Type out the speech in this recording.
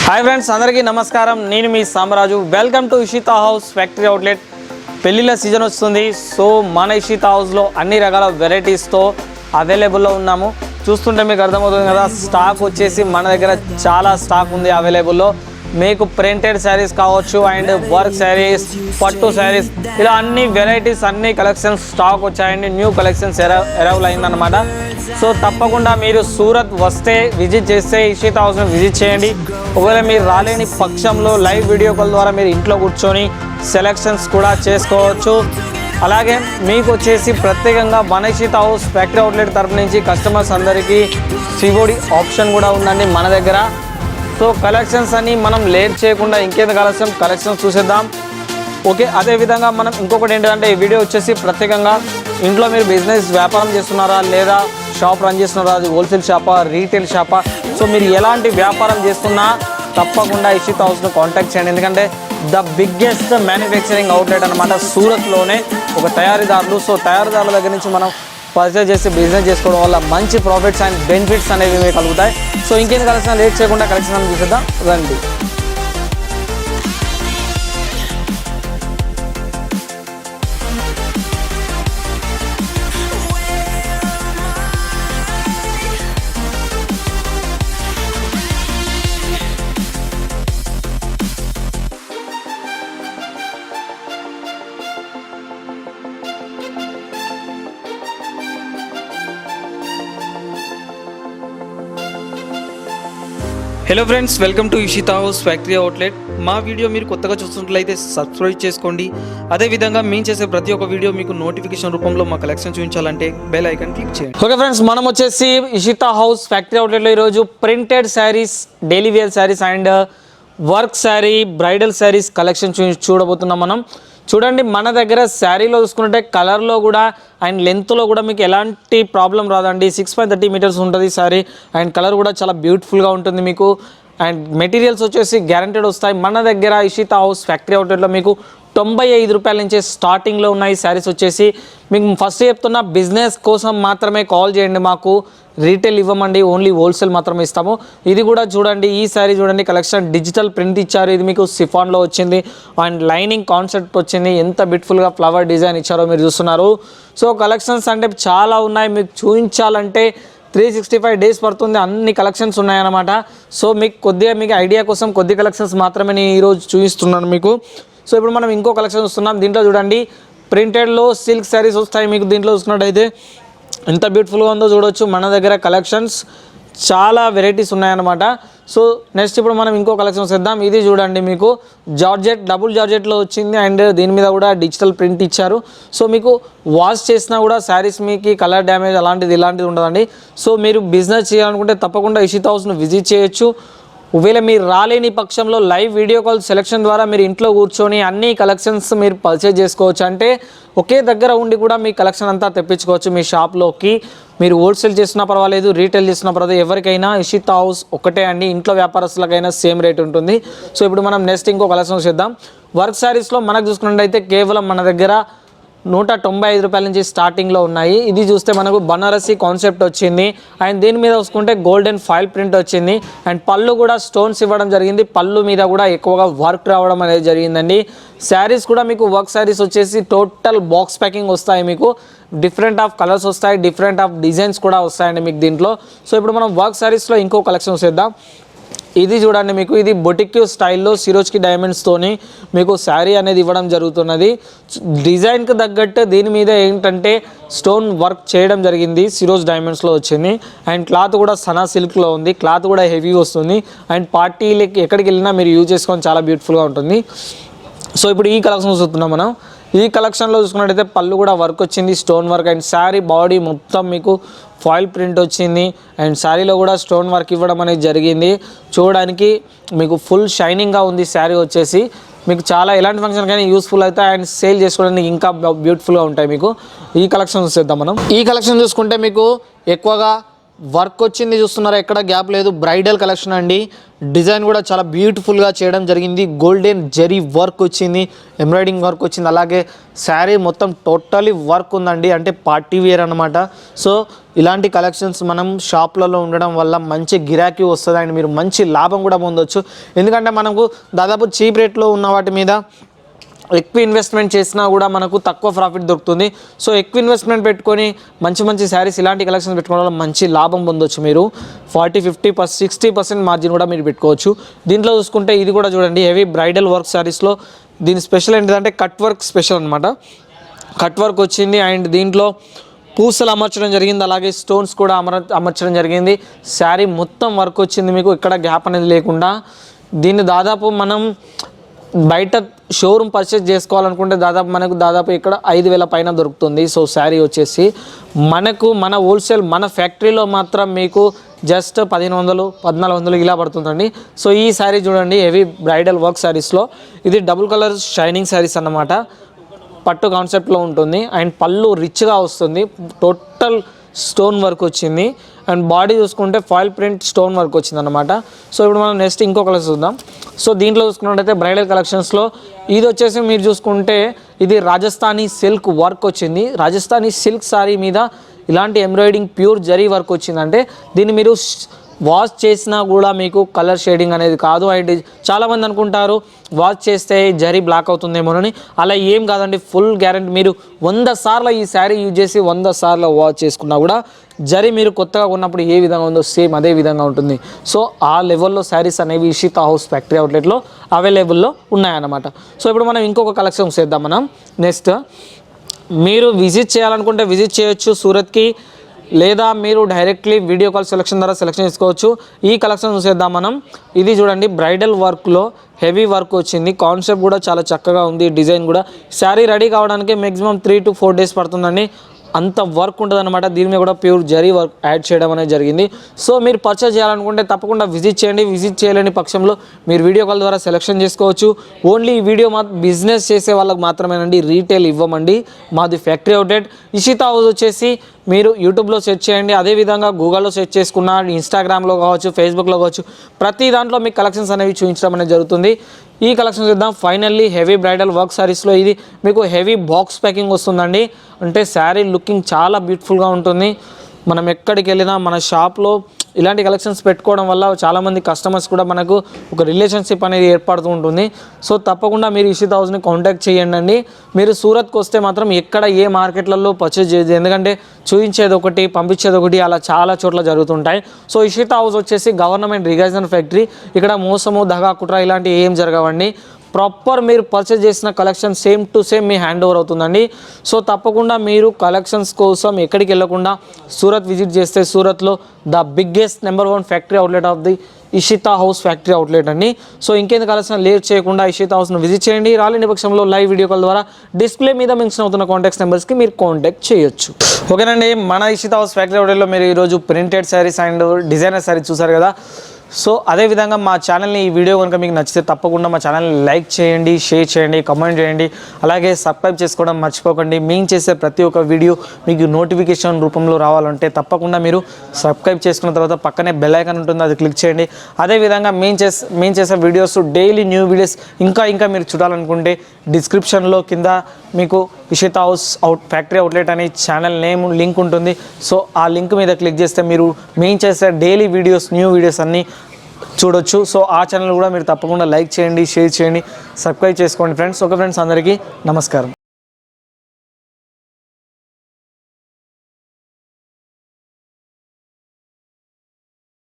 Hi friends, అందరికీ నమస్కారం. నేను మీ Samaraju. Welcome to Ishita house factory outlet. పెళ్ళిళ్ళ సీజన్ వస్తుంది. సో మన ఇషితా హౌస్లో అన్ని రకాల వెరైటీస్తో అవైలబుల్లో ఉన్నాము. చూస్తుంటే మీకు అర్థమవుతుంది కదా, స్టాక్ వచ్చేసి మన దగ్గర చాలా స్టాక్ ఉంది అవైలబుల్లో. మీకు ప్రింటెడ్ శారీస్ కావచ్చు, అండ్ వర్క్ శారీస్, పట్టు శారీస్, ఇలా అన్ని వెరైటీస్, అన్ని కలెక్షన్స్ స్టాక్ వచ్చాయండి. న్యూ కలెక్షన్స్ అరైవల్ అయిందన్నమాట. సో తప్పకుండా మీరు సూరత్ వస్తే, విజిట్ చేస్తే ఇషితా హౌస్ని విజిట్ చేయండి. ఒకవేళ మీరు రాలేని పక్షంలో లైవ్ వీడియో కాల్ ద్వారా మీరు ఇంట్లో కూర్చొని సెలెక్షన్స్ కూడా చేసుకోవచ్చు. అలాగే మీకు వచ్చేసి ప్రత్యేకంగా మన ఇషితా హౌస్ ఫ్యాక్టరీ అవుట్లెట్ తరపు నుంచి కస్టమర్స్ అందరికీ సిఓడి ఆప్షన్ కూడా ఉందండి మన దగ్గర. సో కలెక్షన్స్ అని మనం లేట్ చేయకుండా ఇంకేందుకు ఆలస్యం, కలెక్షన్స్ చూసేద్దాం. ఓకే, అదేవిధంగా మనం ఇంకొకటి ఏంటంటే, ఈ వీడియో వచ్చేసి ప్రత్యేకంగా ఇంట్లో మీరు బిజినెస్ వ్యాపారం చేస్తున్నారా, లేదా షాప్ రన్ చేస్తున్నారా, అది హోల్సేల్ షాపా, రీటైల్ షాపా, సో మీరు ఎలాంటి వ్యాపారం చేస్తున్నా తప్పకుండా ఇషితా హౌస్ను కాంటాక్ట్ చేయండి. ఎందుకంటే ద బిగ్గెస్ట్ మ్యానుఫ్యాక్చరింగ్ అవుట్లెట్ అనమాట సూరత్లోనే ఒక తయారీదారులు. సో తయారీదారుల దగ్గర నుంచి మనం పర్చేజ్ చేసి బిజినెస్ చేసుకోవడం వల్ల మంచి ప్రాఫిట్స్ అండ్ బెనిఫిట్స్ అనేవి మీకు కలుగుతాయి. సో ఇంకేం కలెక్షన్ లేట్ చేయకుండా కలెక్షన్ చూసేద్దాం రండి. Hello friends, welcome to Ishita house factory outlet. మా వీడియో మీరు కొత్తగా చూస్తున్నట్లయితే సబ్స్క్రైబ్ చేసుకోండి. అదేవిధంగా మేము చేసే ప్రతి ఒక్క వీడియో మీకు నోటిఫికేషన్ రూపంలో మా కలెక్షన్ చూపించాలంటే బెల్ ఐకాన్ క్లిక్ చేయండి. ఓకే ఫ్రెండ్స్, మనం వచ్చేసి ఇషితా హౌస్ ఫ్యాక్టరీ అవుట్లెట్లో ఈరోజు printed saris, daily wear saris and work sari, bridal saris collection చూడబోతున్నాం మనం. చూడండి, మన దగ్గర శారీలో చూసుకుంటే కలర్లో కూడా అండ్ లెంత్లో కూడా మీకు ఎలాంటి ప్రాబ్లం రాదండి. 6.30 మీటర్స్ ఉంటుంది శారీ, అండ్ కలర్ కూడా చాలా బ్యూటిఫుల్గా ఉంటుంది మీకు. అండ్ మెటీరియల్స్ వచ్చేసి గ్యారంటీడ్ వస్తాయి. మన దగ్గర ఇషితా హౌస్ ఫ్యాక్టరీ అవుట్లెట్లో మీకు 95 రూపాయల నుంచి స్టార్టింగ్లో ఉన్నాయి శారీస్ వచ్చేసి. మీకు ఫస్ట్ చెప్తున్న బిజినెస్ కోసం మాత్రమే కాల్ చేయండి, మాకు రీటైల్ ఇవ్వమండి, ఓన్లీ హోల్సేల్ మాత్రమే ఇస్తాము. ఇది కూడా చూడండి, ఈ శారీ చూడండి, కలెక్షన్ డిజిటల్ ప్రింట్ ఇచ్చారు. ఇది మీకు సిఫాన్లో వచ్చింది అండ్ లైనింగ్ కాన్సెప్ట్ వచ్చింది. ఎంత బ్యూటిఫుల్గా ఫ్లవర్ డిజైన్ ఇచ్చారో మీరు చూస్తున్నారు. సో కలెక్షన్స్ అంటే చాలా ఉన్నాయి, మీకు చూపించాలంటే 365 డేస్ పడుతుంది. అన్ని కలెక్షన్స్ ఉన్నాయన్నమాట. సో మీకు ఐడియా కోసం కొద్ది కలెక్షన్స్ మాత్రమే నేను ఈరోజు చూపిస్తున్నాను మీకు. సో ఇప్పుడు మనం ఇంకో కలెక్షన్ చూస్తున్నాం. దీంట్లో చూడండి, ప్రింటెడ్లో సిల్క్ శారీస్ వస్తాయి మీకు. దీంట్లో చూసుకున్నట్టయితే ఎంత బ్యూటిఫుల్గా ఉందో చూడవచ్చు. మన దగ్గర కలెక్షన్స్ చాలా వెరైటీస్ ఉన్నాయన్నమాట. సో నెక్స్ట్ ఇప్పుడు మనం ఇంకో కలెక్షన్ చేద్దాం. ఇది చూడండి, మీకు జార్జెట్, డబుల్ జార్జెట్లో వచ్చింది అండ్ దీని మీద కూడా డిజిటల్ ప్రింట్ ఇచ్చారు. సో మీకు వాష్ చేసినా కూడా శారీస్ మీకు కలర్ డ్యామేజ్ ఇలాంటిది ఉండదండి. సో మీరు బిజినెస్ చేయాలనుకుంటే తప్పకుండా ఇషితా హౌస్ను విజిట్ చేయొచ్చు. ఒకవేళ మీరు రాలేని పక్షంలో లైవ్ వీడియో కాల్ సెలెక్షన్ ద్వారా మీరు ఇంట్లో కూర్చొని అన్ని కలెక్షన్స్ మీరు పర్చేజ్ చేసుకోవచ్చు. అంటే ఒకే దగ్గర ఉండి కూడా మీ కలెక్షన్ అంతా తెప్పించుకోవచ్చు మీ షాప్లోకి. మీరు హోల్సేల్ చేసినా పర్వాలేదు, రీటైల్ చేసినా పర్వాలేదు, ఎవరికైనా ఇషితా హౌస్ ఒకటే అండి. ఇంట్లో వ్యాపారస్తులకైనా సేమ్ రేట్ ఉంటుంది. సో ఇప్పుడు మనం నెక్స్ట్ ఇంకో కలెక్షన్ చేద్దాం. వర్క్ శారీస్లో మనకు చూసుకున్నట్టయితే కేవలం మన దగ్గర 195 రూపాయల నుంచి స్టార్టింగ్లో ఉన్నాయి. ఇది చూస్తే మనకు బనారసి కాన్సెప్ట్ వచ్చింది అండ్ దీని మీద చూసుకుంటే గోల్డెన్ ఫాయిల్ ప్రింట్ వచ్చింది అండ్ పళ్ళు కూడా స్టోన్స్ ఇవ్వడం జరిగింది. పళ్ళు మీద కూడా ఎక్కువగా వర్క్ రావడం అనేది జరిగిందండి. శారీస్ కూడా మీకు వర్క్ శారీస్ వచ్చేసి టోటల్ బాక్స్ ప్యాకింగ్ వస్తాయి మీకు. డిఫరెంట్ ఆఫ్ కలర్స్ వస్తాయి, డిఫరెంట్ ఆఫ్ డిజైన్స్ కూడా వస్తాయండి మీకు దీంట్లో. సో ఇప్పుడు మనం వర్క్ శారీస్లో ఇంకో కలెక్షన్ చేద్దాం. ఇది చూడండి, మీకు ఇది బొటిక్ స్టైల్లో సిరోజ్కి డైమండ్స్తోని మీకు శారీ అనేది ఇవ్వడం జరుగుతున్నది. డిజైన్కి తగ్గట్టు దీని మీద ఏంటంటే స్టోన్ వర్క్ చేయడం జరిగింది, సిరోజ్ డైమండ్స్లో వచ్చింది. అండ్ క్లాత్ కూడా సనా సిల్క్లో ఉంది, క్లాత్ కూడా హెవీ వస్తుంది. అండ్ పార్టీలకి ఎక్కడికి వెళ్ళినా మీరు యూజ్ చేసుకొని చాలా బ్యూటిఫుల్గా ఉంటుంది. సో ఇప్పుడు ఈ కలెక్షన్ చూస్తున్నాం మనం. ఈ కలెక్షన్లో చూసుకున్నట్టయితే పళ్ళు కూడా వర్క్ వచ్చింది, stone work, and sari body మొత్తం మీకు ఫాయిల్ ప్రింట్ వచ్చింది అండ్ శారీలో కూడా స్టోన్ వర్క్ ఇవ్వడం అనేది జరిగింది. చూడడానికి మీకు ఫుల్ షైనింగ్గా ఉంది శారీ వచ్చేసి. మీకు చాలా ఎలాంటి ఫంక్షన్ కానీ యూస్ఫుల్ అవుతాయి అండ్ సేల్ చేసుకోవడానికి ఇంకా బ్యూటిఫుల్గా ఉంటాయి మీకు. ఈ కలెక్షన్ చూసేద్దాం మనం. ఈ కలెక్షన్ చూసుకుంటే మీకు ఎక్కువగా వర్క్ వచ్చింది చూస్తున్నారా, ఎక్కడ గ్యాప్ లేదు. బ్రైడల్ కలెక్షన్ అండి. డిజైన్ కూడా చాలా బ్యూటిఫుల్గా చేయడం జరిగింది. గోల్డెన్ జరీ వర్క్ వచ్చింది, ఎంబ్రాయిడింగ్ వర్క్ వచ్చింది. అలాగే శారీ మొత్తం టోటలీ వర్క్ ఉందండి, అంటే పార్టీ వేర్ అనమాట. సో ఇలాంటి కలెక్షన్స్ మనం షాప్లలో ఉండడం వల్ల మంచి గిరాకీ వస్తుంది అండ్ మీరు మంచి లాభం కూడా పొందొచ్చు. ఎందుకంటే మనకు దాదాపు చీప్ రేట్లో ఉన్న వాటి మీద ఎక్కువ ఇన్వెస్ట్మెంట్ చేసినా కూడా మనకు తక్కువ ప్రాఫిట్ దొరుకుతుంది. సో ఎక్కువ ఇన్వెస్ట్మెంట్ పెట్టుకొని మంచి మంచి శారీస్ ఇలాంటి కలెక్షన్స్ పెట్టుకోవడం వల్ల మంచి లాభం పొందొచ్చు. మీరు 40-50-60% మార్జిన్ కూడా మీరు పెట్టుకోవచ్చు. దీంట్లో చూసుకుంటే ఇది కూడా చూడండి, హెవీ బ్రైడల్ వర్క్ శారీస్లో దీని స్పెషల్ ఏంటిదంటే కట్ వర్క్ స్పెషల్ అనమాట. కట్ వర్క్ వచ్చింది అండ్ దీంట్లో పూసలు అమర్చడం జరిగింది, అలాగే స్టోన్స్ కూడా అమర్చడం జరిగింది. శారీ మొత్తం వర్క్ వచ్చింది, మీకు ఇక్కడ గ్యాప్ అనేది లేకుండా. దీన్ని దాదాపు మనం బయట షోరూమ్ పర్చేస్ చేసుకోవాలనుకుంటే మనకు ఇక్కడ 5,000 పైన దొరుకుతుంది. సో శారీ వచ్చేసి మన హోల్సేల్ మన ఫ్యాక్టరీలో మాత్రం మీకు జస్ట్ 1,500-1,400 ఇలా పడుతుందండి. సో ఈ శారీ చూడండి, హెవీ బ్రైడల్ వర్క్ శారీస్లో ఇది డబుల్ కలర్ షైనింగ్ శారీస్ అన్నమాట. పట్టు కాన్సెప్ట్లో ఉంటుంది అండ్ పళ్ళు రిచ్గా వస్తుంది. టోటల్ స్టోన్ వర్క్ వచ్చింది అండ్ బాడీ చూసుకుంటే ఫాయిల్ ప్రింట్ స్టోన్ వర్క్ వచ్చింది అనమాట. సో ఇప్పుడు మనం నెక్స్ట్ ఇంకో కలర్ చూద్దాం. సో దీంట్లో చూసుకున్నట్టయితే బ్రైడల్ కలెక్షన్స్లో ఇది వచ్చేసి మీరు చూసుకుంటే ఇది రాజస్థానీ సిల్క్ వర్క్ వచ్చింది. రాజస్థానీ సిల్క్ సారీ మీద ఇలాంటి ఎంబ్రాయిడింగ్ ప్యూర్ జరీ వర్క్ వచ్చిందంటే దీన్ని మీరు వాష్ చేసినా కూడా మీకు కలర్ షేడింగ్ అనేది కాదు. అండ్ చాలామంది అనుకుంటారు వాష్ చేస్తే జరీ బ్లాక్ అవుతుందేమోనని, అలా ఏం కాదండి. Full guarantee. మీరు 100 సార్లు ఈ శారీ యూజ్ చేసి 100 సార్లు వాష్ చేసుకున్నా కూడా జరీ మీరు కొత్తగా ఉన్నప్పుడు ఏ విధంగా ఉందో సేమ్ అదే విధంగా ఉంటుంది. సో ఆ లెవెల్లో శారీస్ అనేవి ఇషితా హౌస్ ఫ్యాక్టరీ అవుట్లెట్లో అవైలబుల్లో ఉన్నాయన్నమాట. సో ఇప్పుడు మనం ఇంకొక కలెక్షన్ చేద్దాం. మనం నెక్స్ట్ మీరు విజిట్ చేయాలనుకుంటే విజిట్ చేయొచ్చు సూరత్కి, లేదా మీరు డైరెక్ట్లీ వీడియో కాల్ సెలెక్షన్ ద్వారా సెలెక్షన్ చేసుకోవచ్చు. ఈ కలెక్షన్ చూసేద్దాం మనం. ఇది చూడండి, బ్రైడల్ వర్క్లో హెవీ వర్క్ వచ్చింది. కాన్సెప్ట్ కూడా చాలా చక్కగా ఉంది, డిజైన్ కూడా. శారీ రెడీ కావడానికి మ్యాక్సిమం 3 to 4 days పడుతుందండి, అంత వర్క్ ఉంటుంది అనమాట. దీని మీద కూడా ప్యూర్ జరీ వర్క్ యాడ్ చేయడం అనేది జరిగింది. సో మీరు పర్చేజ్ చేయాలనుకుంటే తప్పకుండా విజిట్ చేయండి. విజిట్ చేయలేని పక్షంలో మీరు వీడియో కాల్ ద్వారా సెలెక్షన్ చేసుకోవచ్చు. ఓన్లీ ఈ వీడియో బిజినెస్ చేసే వాళ్ళకి మాత్రమేనండి, రీటైల్ ఇవ్వమండి. మాది ఫ్యాక్టరీ అవుట్లెట్ ఇషితా హౌస్ వచ్చేసి మీరు యూట్యూబ్లో సెర్చ్ చేయండి, అదేవిధంగా గూగుల్లో సెర్చ్ చేసుకున్న, ఇన్స్టాగ్రామ్లో కావచ్చు, ఫేస్బుక్లో కావచ్చు, ప్రతి దాంట్లో మీకు కలెక్షన్స్ అనేవి చూపించడం అనేది జరుగుతుంది. ఈ కలెక్షన్ చూద్దాం. ఫైనల్లీ హెవీ బ్రైడల్ వర్క్ శారీస్లో ఇది మీకు హెవీ బాక్స్ ప్యాకింగ్ వస్తుందండి. అంటే శారీ లుకింగ్ చాలా బ్యూటిఫుల్గా ఉంటుంది. మనం ఎక్కడికి వెళ్ళినా మన షాప్లో ఇలాంటి కలెక్షన్స్ పెట్టుకోవడం వల్ల చాలామంది కస్టమర్స్ కూడా మనకు ఒక రిలేషన్షిప్ అనేది ఏర్పడుతూ ఉంటుంది. సో తప్పకుండా మీరు ఇషితా హౌస్ని కాంటాక్ట్ చేయండి. మీరు సూరత్కి వస్తే మాత్రం ఎక్కడ ఏ మార్కెట్లలో పర్చేజ్ చేయదు, ఎందుకంటే చూపించేది ఒకటి పంపించేది ఒకటి అలా చాలా చోట్ల జరుగుతుంటాయి. సో ఇషితా హౌస్ వచ్చేసి గవర్నమెంట్ రికగ్నైజ్డ్ ఫ్యాక్టరీ. ఇక్కడ మోసము దగా కుట్ర ఇలాంటివి ఏం జరగవండి. ప్రాపర్ మీరు పర్చేజ్ చేసిన కలెక్షన్ సేమ్ టు సేమ్ మీ హ్యాండ్ ఓవర్ అవుతుందండి. సో తప్పకుండా మీరు కలెక్షన్స్ కోసం ఎక్కడికి వెళ్ళకుండా సూరత్ విజిట్ చేస్తే సూరత్లో the biggest number 1 factory outlet of the Ishita house factory outlet అండి. సో ఇంకెందుకు కలెక్షన్ లేట్ చేయకుండా ఇషితా హౌస్ను విజిట్ చేయండి. రాలేని పక్షంలో లైవ్ వీడియో కాల్ ద్వారా డిస్ప్లే మీద మెన్షన్ అవుతున్న కాంటాక్ట్ నెంబర్స్కి మీరు కాంటాక్ట్ చేయొచ్చు. ఓకేనండి, మన ఇషితా హౌస్ ఫ్యాక్టరీ అవుట్లెట్లో మీరు ఈరోజు printed saris and designer saris చూసారు కదా. సో అదేవిధంగా మా ఛానల్ని ఈ వీడియో కనుక మీకు నచ్చితే తప్పకుండా మా ఛానల్ని లైక్ చేయండి, షేర్ చేయండి, కామెంట్ చేయండి, అలాగే సబ్స్క్రైబ్ చేసుకోవడం మర్చిపోకండి. మేము చేసే ప్రతి ఒక్క వీడియో మీకు నోటిఫికేషన్ రూపంలో రావాలంటే తప్పకుండా మీరు సబ్స్క్రైబ్ చేసుకున్న తర్వాత పక్కనే బెల్ ఐకాన్ ఉంటుంది, అది క్లిక్ చేయండి. అదేవిధంగా మేము చేసే వీడియోస్ డైలీ న్యూ వీడియోస్ ఇంకా మీరు చూడాలనుకుంటే డిస్క్రిప్షన్లో కింద మీకు ఇషితా హౌస్ ఫ్యాక్టరీ అవుట్లెట్ అనే ఛానల్ నేమ్ లింక్ ఉంటుంది. సో ఆ లింక్ మీద క్లిక్ చేస్తే మీరు మేము చేసే డైలీ వీడియోస్ న్యూ వీడియోస్ అన్నీ చూడొచ్చు. సో ఆ ఛానల్ కూడా మీరు తప్పకుండా లైక్ చేయండి, షేర్ చేయండి, సబ్స్క్రైబ్ చేసుకోండి ఫ్రెండ్స్. ఓకే ఫ్రెండ్స్, అందరికీ నమస్కారం.